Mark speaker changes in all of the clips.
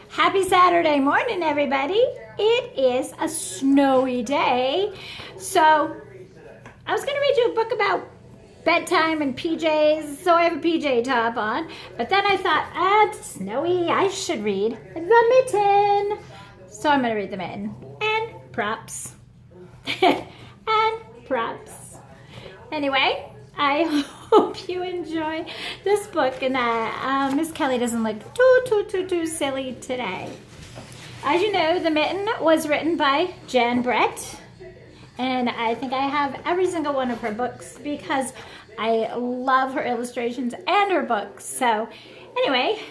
Speaker 1: Happy Saturday morning, everybody. It is a snowy day. So I was going to read you a book about bedtime and PJs, so I have a PJ top on. But then I thought, it's snowy, I should read The Mitten. So I'm going to read The Mitten. And props. And props. Anyway, I hope you enjoy this book, and Miss Kelly doesn't look too silly today. As you know, The Mitten was written by Jan Brett, and I think I have every single one of her books because I love her illustrations and her books. So anyway,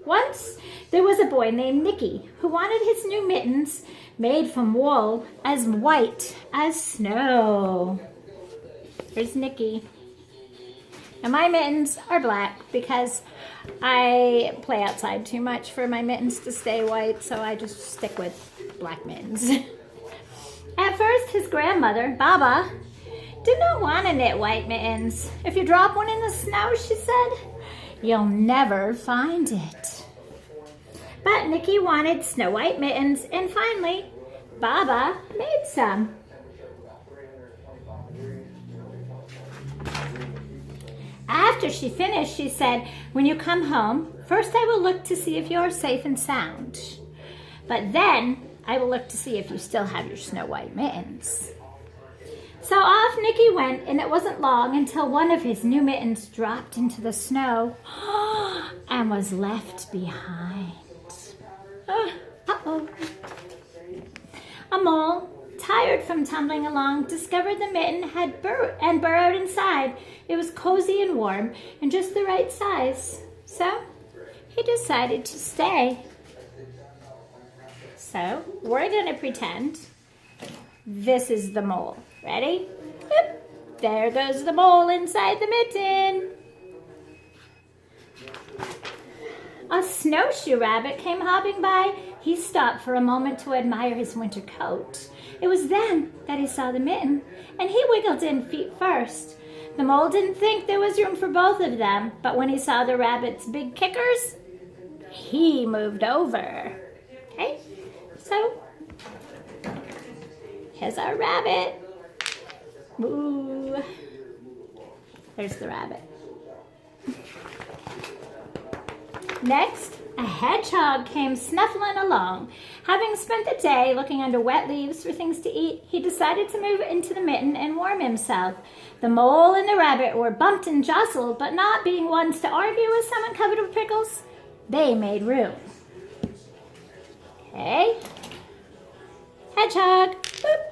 Speaker 1: once there was a boy named Nicky who wanted his new mittens made from wool as white as snow. Here's Nicky. And my mittens are black because I play outside too much for my mittens to stay white, so I just stick with black mittens. At first, his grandmother, Baba, did not want to knit white mittens. If you drop one in the snow, she said, you'll never find it. But Nicky wanted snow white mittens, and finally, Baba made some. After she finished, she said, when you come home, first I will look to see if you are safe and sound. But then I will look to see if you still have your snow white mittens. So off Nicky went, and it wasn't long until one of his new mittens dropped into the snow and was left behind. Uh-oh. A mole, tired from tumbling along, discovered the mitten had burrowed inside. It was cozy and warm and just the right size. So he decided to stay. So we're going to pretend this is the mole. Ready? Yep. There goes the mole inside the mitten. A snowshoe rabbit came hopping by. He stopped for a moment to admire his winter coat. It was then that he saw the mitten, and he wiggled in feet first. The mole didn't think there was room for both of them, but when he saw the rabbit's big kickers, he moved over. Okay, so here's our rabbit. Ooh, there's the rabbit. Next, a hedgehog came snuffling along. Having spent the day looking under wet leaves for things to eat, he decided to move into the mitten and warm himself. The mole and the rabbit were bumped and jostled, but not being ones to argue with someone covered with prickles, they made room. Okay. Hedgehog. Boop.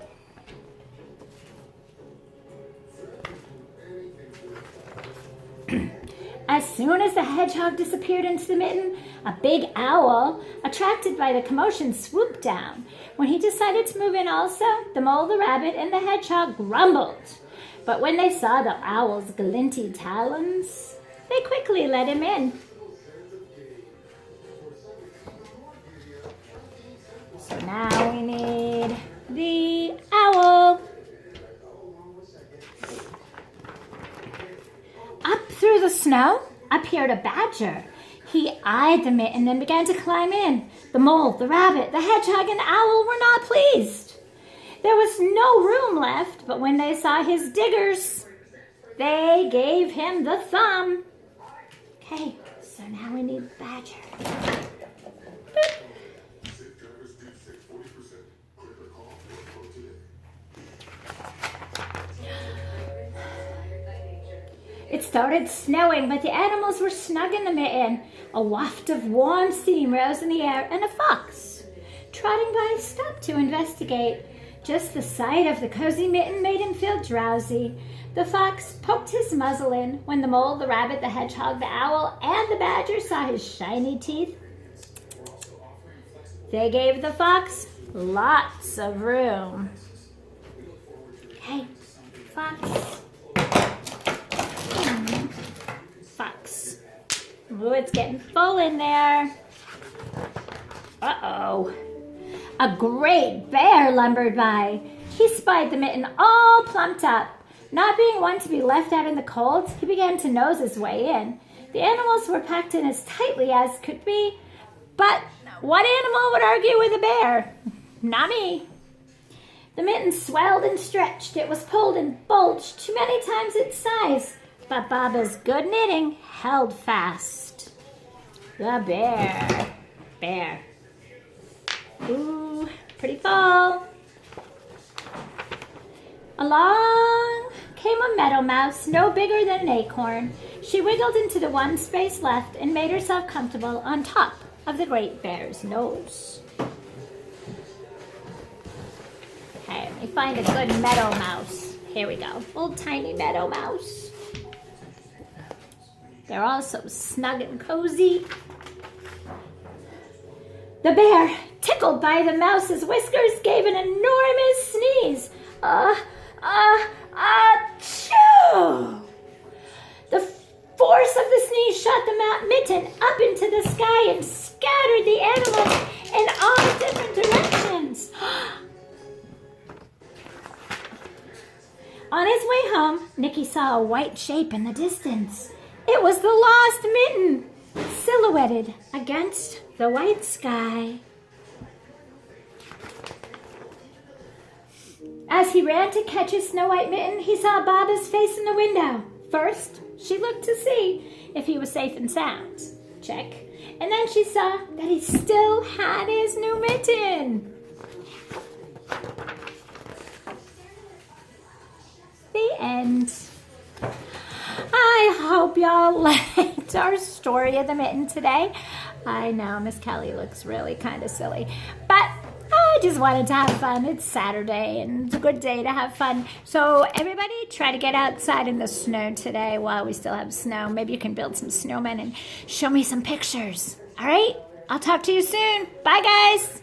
Speaker 1: As soon as the hedgehog disappeared into the mitten, a big owl, attracted by the commotion, swooped down. When he decided to move in also, the mole, the rabbit, and the hedgehog grumbled. But when they saw the owl's glinty talons, they quickly let him in. So now we need the owl. Up through the snow appeared a badger. He eyed the mitten and began to climb in. The mole, the rabbit, the hedgehog, and the owl were not pleased. There was no room left, but when they saw his diggers, they gave him the thumb. Okay, so now we need the badger. Boop. It started snowing, but the animals were snug in the mitten. A waft of warm steam rose in the air, and a fox, trotting by, stopped to investigate. Just the sight of the cozy mitten made him feel drowsy. The fox poked his muzzle in. When the mole, the rabbit, the hedgehog, the owl, and the badger saw his shiny teeth, they gave the fox lots of room. Hey, fox. Fox. Ooh, it's getting full in there. Uh-oh. A great bear lumbered by. He spied the mitten all plumped up. Not being one to be left out in the cold, he began to nose his way in. The animals were packed in as tightly as could be, but What animal would argue with a bear? Not me. The mitten swelled and stretched. It was pulled and bulged to many times its size, but Baba's good knitting held fast. The bear. Ooh, pretty fall. Along came a meadow mouse, no bigger than an acorn. She wiggled into the one space left and made herself comfortable on top of the great bear's nose. Okay, let me find a good meadow mouse. Here we go. Old tiny meadow mouse. They're all so snug and cozy. The bear, tickled by the mouse's whiskers, gave an enormous sneeze. Achoo! The force of the sneeze shot the mitten up into the sky and scattered the animals in all different directions. On his way home, Nicky saw a white shape in the distance. It was the lost mitten, silhouetted against the white sky. As he ran to catch his snow white mitten, he saw Baba's face in the window. First, she looked to see if he was safe and sound. Check. And then she saw that he still had his new mitten. The end. I hope y'all liked our story of the mitten today. I know Miss Kelly looks really kind of silly, but I just wanted to have fun. It's Saturday and it's a good day to have fun. So everybody try to get outside in the snow today while we still have snow. Maybe you can build some snowmen and show me some pictures. All right? I'll talk to you soon. Bye, guys.